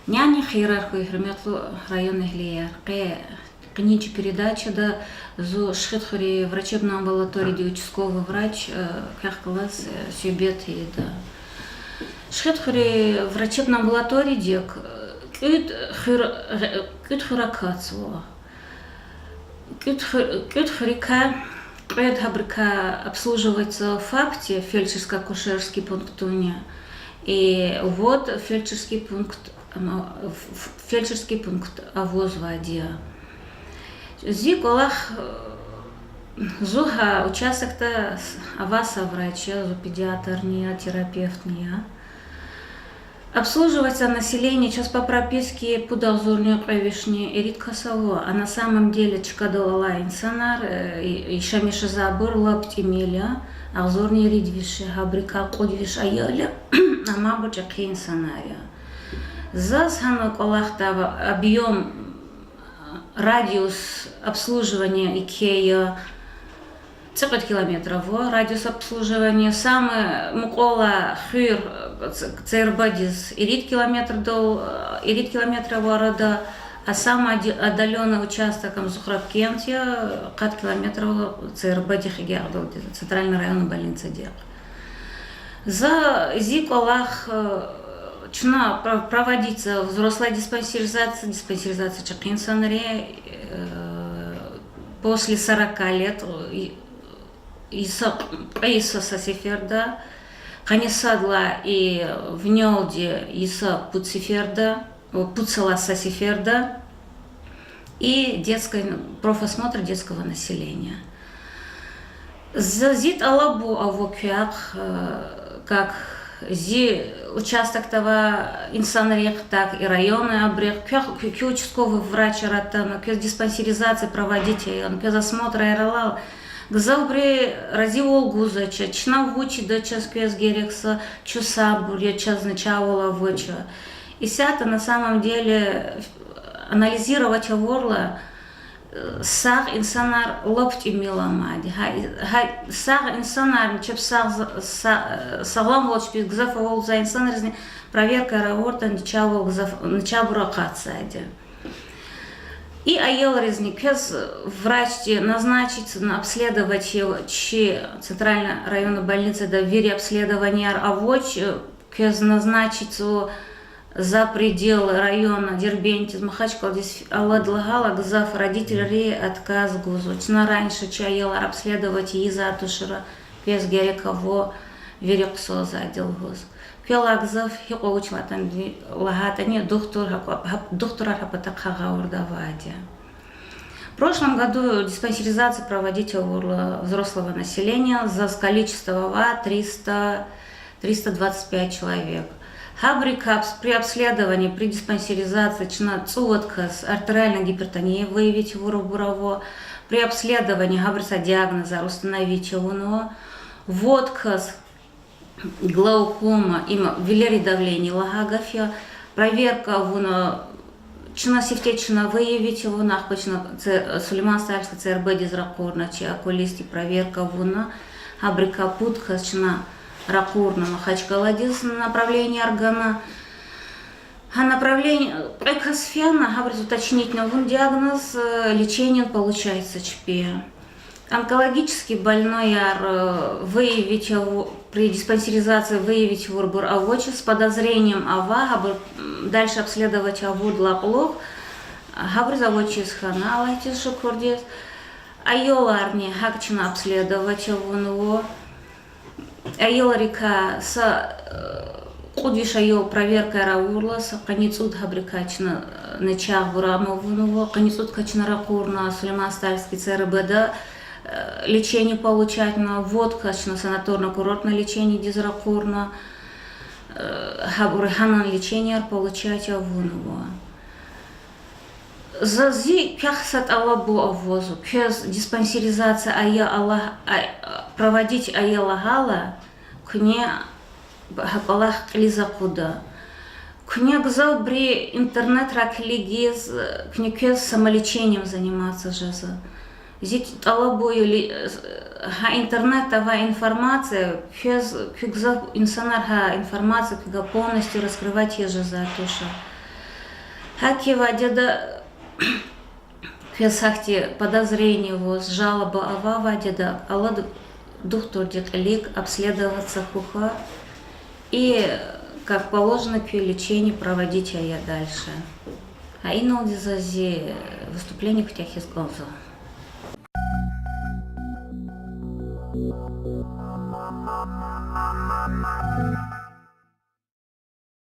Няня хирарху хреметлу районных лиер. Киничи передача зо шхитхури врачебной амбулатории, где участковый врач как класс сюбет и да. Шхитхури врачебной амбулатории дек кют хуракацу. Кют хурика хабрика обслуживается в факте фельдшерско-акушерский пункт уня. И вот фельдшерский пункт авозвадия. Зик Олах зуха участок-то аваса врача, педиатр, не терапевт, не. Обслуживается население сейчас по прописке пудалзурню кавишни ирит касаво, а на самом деле чкадолала инсанар и шамиша забор лапти миля, а зурни ридвиши габрика кодвиш аяля, а мабуча инсанария. За санок Олахта объем радиус обслуживания Икея 50 километров, радиус обслуживания самый мукола хыр цербадис ирит километра города, а самый отдаленный участок Зухрабкентия 5 километров цербадих центральный район больницы Дек. За Зиколах начала проводиться взрослая диспансеризация чакинсанре после 40 лет Иса Сасиферда, Канисадла и в Нёлде Иса Пуцела Сасиферда и профосмотр детского населения. Зазит Алабу Авокяк, как участок того инсанрех, так и районный обрех, к участковый врач ратана, к диспансеризации проводить, к осмотра иралал, к заубре разивол гузача, чна вучи до час квес герекса, чусабуря, час начала вуча. И сята на самом деле анализировать ворла, сах инсанар лопт имела мади. Сах инсанар чеп саглам волчпит гзаф вол за инсанар проверка аэропорта начала кацади. И аел резник врач назначить обследовать его центральной районной больницы до вери обследования авоч назначить за пределы района Дербенти, Махачкала, здесь Алладлагала, Гзаф, родители отказ гузу. Чна раньше чаяла обследовать Иза Атушера, без Гереково, Верексо задел гуз. Пела Гзаф, Хикоучла там лагатани, доктора Хапатакхага Урдавадия. В прошлом году диспансеризацию проводить взрослого населения за количество 325 человек. Хабрикапс при обследовании, при диспансеризации, цуоткас, артериальная гипертония, выявить бурово, при обследовании габриса диагноза, установить его, водкас, глаукома, вилери давление, лагагафия, проверка сифтечна, выявить его, Сулейман Стальский, ЦРБ дизракорна, окулисти, проверка габрика путкас, ракурна, Махачкала, направление органа, а направление экосфена, говорит, уточнить новый диагноз, лечение получается ЧП. Онкологически больной выявить его, при диспансеризации выявить вурбур авочи с подозрением ава, дальше обследовать авуд лаплох, говорит, авочи из хана, лайтис шокурдес, айоларни, хакчина обследовать его, Айоларика с кудвишайо проверка раурла с каницуд габрикачна начав бурамовного каницуд качна ракурна Сулейман Стальский ЦРБД лечение получать на водка санаторно-курортное лечение дизракурна хабурхана лечение получать авунова. Зази пяхсат алабу авозу, пяз диспансеризация проводить аялагала, кне хапалах лизакуда. Кне гзал бри интернет раклигиз, кне кез самолечением заниматься жаза. Зить алабу интернет тава информация, кез гзал инсанар информация, кога полностью раскрывать ежа за туша. Хаки вадяда Фесахти подозрение воз, жалоба ава вадяда, алла доктор лик обследоваться хуха и, как положено, к лечению проводить я дальше. А иногда за выступление в тех из глаза.